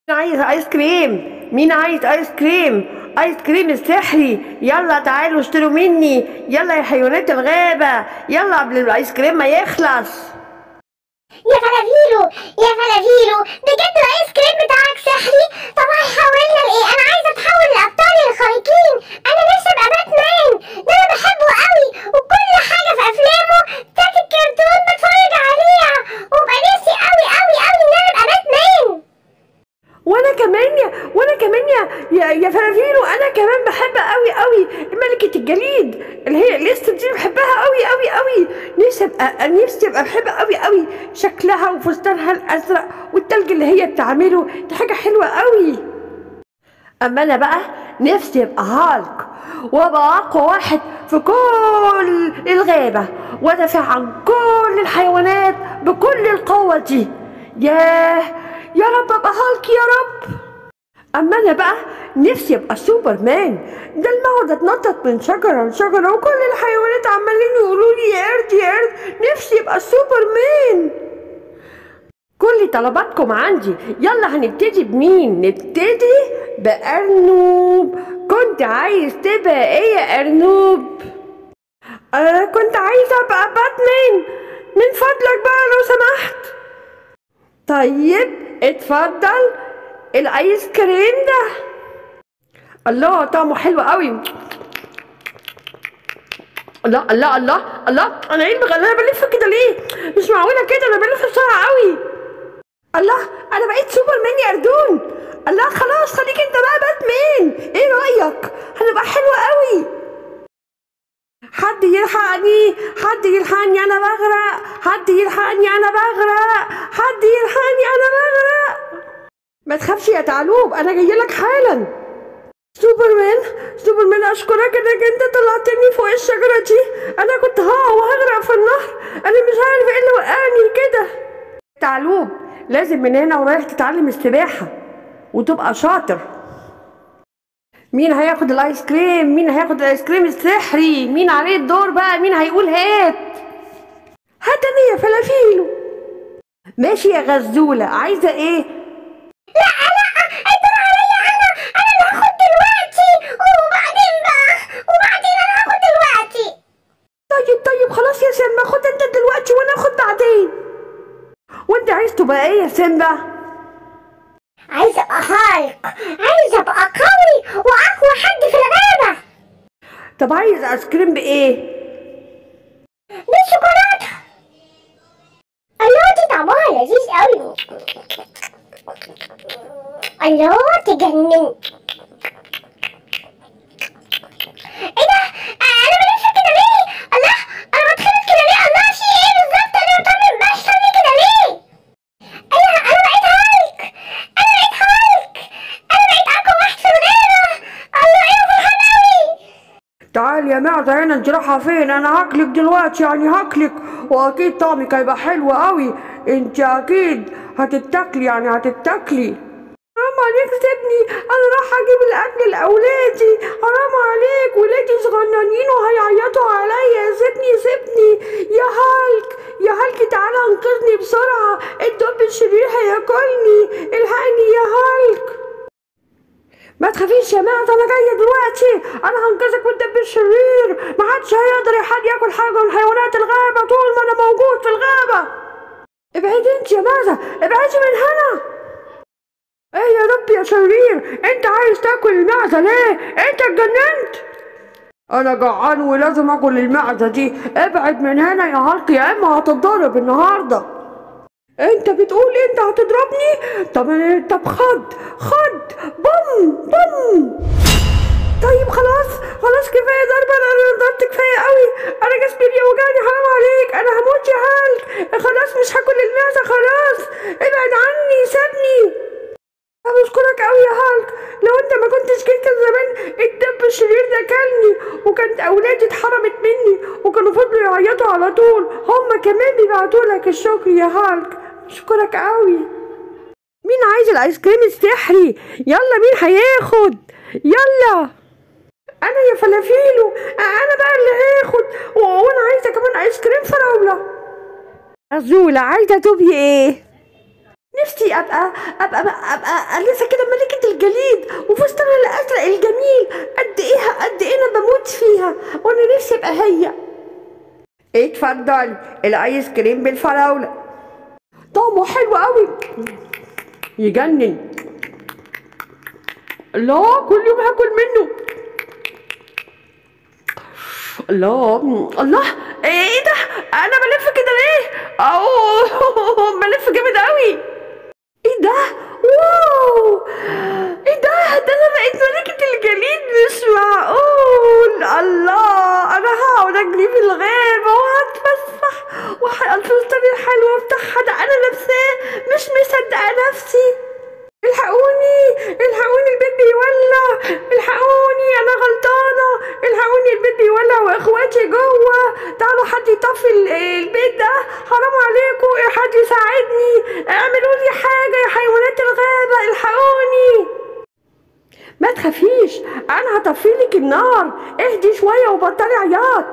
مين عايز ايس كريم؟ مين عايز ايس كريم؟ ايس كريم السحري، يلا تعالوا اشتروا مني، يلا يا حيوانات الغابة، يلا قبل الايس كريم ما يخلص. يا فلافيلو، يا فلافيلو، بجد الايس كريم بتاعك سحري؟ طب هيحولنا لايه؟ انا عايزه اتحول لابطال الخارقين. انا نفسي ابقى باتمان، ده انا بحبه قوي وكل حاجه في افلامه بتاعت الكرتون بتفرج عليها، وبقى نفسي قوي قوي قوي ان انا ابقى باتمان. وانا كمان يا فلافيلو، انا كمان بحب قوي ملكة الجليد اللي هي لسه دي، بحبها قوي. نفسي ابقى بحبها قوي، شكلها وفستانها الازرق والتلج اللي هي بتعمله دي حاجة حلوة قوي. اما انا بقى نفسي ابقى هالك، وابقى اقوى واحد في كل الغابة، وادافع عن كل الحيوانات بكل القوة دي. يا رب ابقى هالك يا رب. اما انا بقى نفسي ابقى سوبرمان، ده الموضة اتنطط من شجرة لشجرة وكل الحيوانات عمالين يقولوا لي يا قرد يا قرد. نفسي ابقى سوبرمان. كل طلباتكم عندي، يلا هنبتدي بمين؟ نبتدي بأرنوب. كنت عايز تبقى ايه يا أرنوب؟ أنا كنت عايزة أبقى باتمان، من فضلك بقى لو سمحت. طيب اتفضل الايس كريم ده. الله طعمه حلو قوي. الله، انا ايه انا بلف كده ليه؟ مش معقوله كده، انا بلف بسرعه قوي. الله، انا بقيت سوبرمان يا اردون. الله خلاص، خليك انت بقى باتمان، ايه رايك؟ هنبقى حلوه قوي. حد يلحقني انا بغرق، حد يلحقني انا بغرق. ما تخافش يا تعلوب، انا جايلك حالا. سوبرمان اشكرك انك انت طلعتني فوق الشجره دي، انا كنت هقع وهغرق في النهر، انا مش عارف ايه اللي وقعني كده. تعلوب لازم من هنا ورايح تتعلم السباحه وتبقى شاطر. مين هياخد الايس كريم السحري؟ مين عليه الدور بقى؟ مين هيقول هات انا يا فلافيلو. ماشي يا غزوله، عايزه ايه؟ لا الدور عليا، انا اللي هاخد دلوقتي، وبعدين انا هاخد دلوقتي. طيب خلاص يا سيمبا، خد انت دلوقتي وانا اخد بعدين. وانت عايز تبقى ايه يا سيمبا؟ عايزه ابقى هالك، عايزه ابقى قوي واقوى حد في الغابه. طب عايز ايس كريم بايه؟ بالشوكولاته. الله دي طعمها لذيذ قوي. الله تجنن. ايه ده؟ انا بلف كده ليه؟ الله، انا بتخبط كده ليه؟ الله في ايه بالظبط؟ انا بشتغل كده ليه؟ انا بقيت هالك، انا بقيت اقوى واحد في الغابه. الله ايه فرحان قوي. تعال يا معزة هنا، انت رايحة فين؟ انا هاكلك دلوقتي، يعني هاكلك، واكيد طعمك هيبقى حلو قوي. انت اكيد هتتاكلي. حرام عليك سيبني، انا رايحة اجيب الاكل لاولادي، حرام عليك، ولادي صغننين وهيعيطوا عليا. سيبني يا هالك تعالى انقذني بسرعة، الدب الشرير هياكلني، الحقني يا هالك. ما تخافيش يا معزة، انا جاية دلوقتي، انا هنقذك من الدب الشرير. محدش هيقدر حد ياكل حاجة من حيوانات الغابة طول ما انا موجود في الغابة. ابعدي انت يا معزة، ابعدي من هنا. ايه يا رب يا شرير، انت عايز تاكل المعزة ليه؟ انت اتجننت؟ انا جعان ولازم اكل المعزة دي. ابعد من هنا يا هالك، يا اما هتتضرب النهارده. انت بتقول انت هتضربني؟ طب خد بوم. طيب خلاص كفايه ضربه، انا ضربت كفايه قوي، انا جسمي بيوجعني، حرام عليك، انا هموت يا هالك. خلاص مش هاكل المعزه، خلاص ابعد عني، سيبني. انا بشكرك قوي يا هالك، لو انت ما كنتش جيت كان زمان الدب الشرير ده كلني، وكانت اولادي اتحرمت مني وكانوا فضلوا يعيطوا على طول. هما كمان بيبعتولك الشكر يا هالك، بشكرك قوي. مين عايز الايس كريم السحري؟ يلا مين هياخد؟ يلا انا يا فلافيلو، انا بقى اللي هاخد، وانا عايزه كمان ايس كريم فراوله. غزوله عايزه تبقي ايه؟ نفسي ابقى لسه كده ملكة الجليد وفستان الازرق الجميل. قد ايه انا بموت فيها، وانا نفسي ابقى هي. اتفضل الايس كريم بالفراولة، طعمه حلو قوي يجنن. الله، كل يوم هاكل منه. الله الله، ايه ده؟ انا بلف كده ليه؟ اوه بلف جامد قوي. ايه ده؟ واو، ايه ده انا بقيت ملكة الجليد، مش معقول. الله، انا هقعد اجري في الغابة وهتفسح الفستان الحلوة بتاعها ده انا لابساه، مش مصدقة نفسي. الحقوني البيت بيولع، الحقوني انا غلطانة، الحقوني البيت بيولع واخواتي جوه، تعالوا حد يطفي البيت ده، حرام عليكم، حد يساعدني، اعملوا لي حاجة يا حيوانات الغابة، الحقوني. ما تخافيش، انا هطفيلك النار، اهدي شوية وبطلي عياط.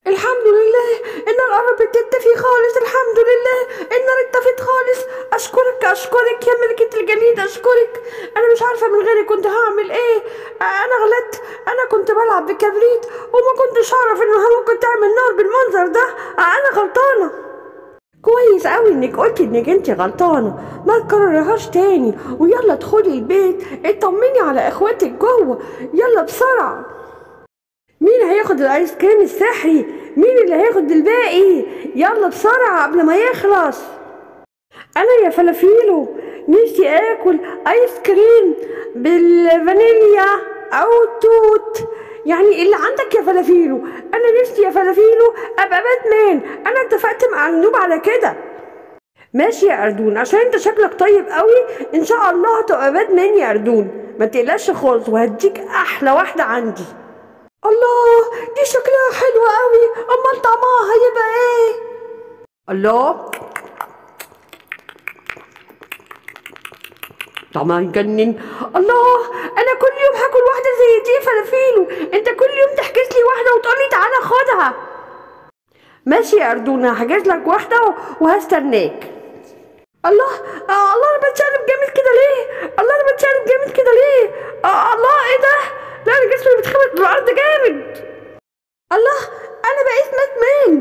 الحمد لله النار قربت تطفي خالص، الحمد لله النار اتطفت خالص. اشكرك يا ملكة الجليد، اشكرك. انا مش عارفة من غيرك كنت هعمل ايه، انا غلطت، انا كنت بلعب بكبريت وما كنتش اعرف انها ممكن تعمل نار بالمنظر ده، انا غلطانة. كويس قوي انك قلتي انك انت غلطانة، ما تكررهاش تاني، ويلا ادخلي البيت اطمني على اخواتك جوه، يلا بسرعة. مين هياخد الايس كريم السحري؟ مين اللي هياخد الباقي؟ يلا بسرعة قبل ما يخلص. انا يا فلافيلو نفسي اكل ايس كريم بالفانيليا او توت، يعني اللي عندك يا فلافيلو. انا نفسي يا فلافيلو ابقى باتمان، انا اتفقت مع النوب على كده. ماشي يا اردون، عشان انت شكلك طيب قوي، ان شاء الله هتبقى باتمان يا اردون، ما تقلقش خالص، وهديك احلى واحدة عندي. الله، دي شكلها حلوة قوي، امال طعمها هيبقى ايه؟ الله، طعمها يجنن. الله، انا كل يوم هاكل واحدة زي دي يا فلافيلو، انت كل يوم تحجز لي واحدة وتقولي تعالى خدها. ماشي يا اردونة، هحجز لك واحدة وهستناك. الله الله، انا بتشقلب جامد كده ليه؟ الله، انا بتشقلب جامد كده ليه؟ الله، ايه ده؟ لا، انا جسمي بيتخبط بالارض جامد. الله، انا بقيت باتمان،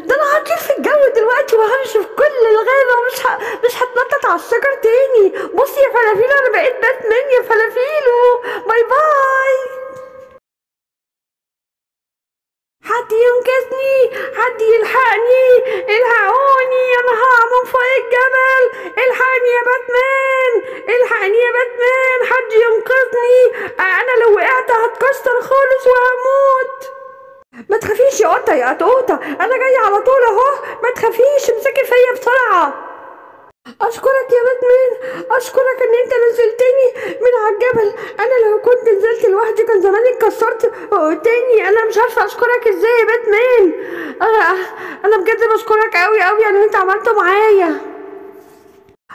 ده انا هطير في الجو دلوقتي وهمشي في كل الغابة، مش هتنطط على الشجر تاني. بصي يا فلافيلو، انا بقيت باتمان يا فلافيلو، باي باي. حد ينقذني، حد يلحقني، الحقوني، انا هقع من فوق الجبل، الحقني يا باتمان، الحقني يا باتمان، حد ينقذني، انا لو وقعت هتكسر خالص وهموت. ما تخافيش يا قطة يا قطوطة، انا جاية على طول اهو، ما تخافيش، امسكي فيا بسرعة. اشكرك يا باتمان، اشكرك ان انت نزلتني من على الجبل، انا لو كنت نزلت لوحدي كان زماني اتكسرت تاني، انا مش عارفة اشكرك ازاي يا باتمان. انا بجد بشكرك قوي قوي على اللي انت عملته معايا.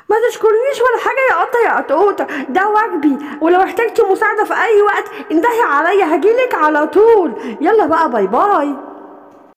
ما تشكرنيش ولا حاجة يا قطة يا قطوطة، ده واجبي، ولو احتجتي مساعدة في اي وقت انتهي عليا، هجيلك على طول. يلا بقى، باي باي.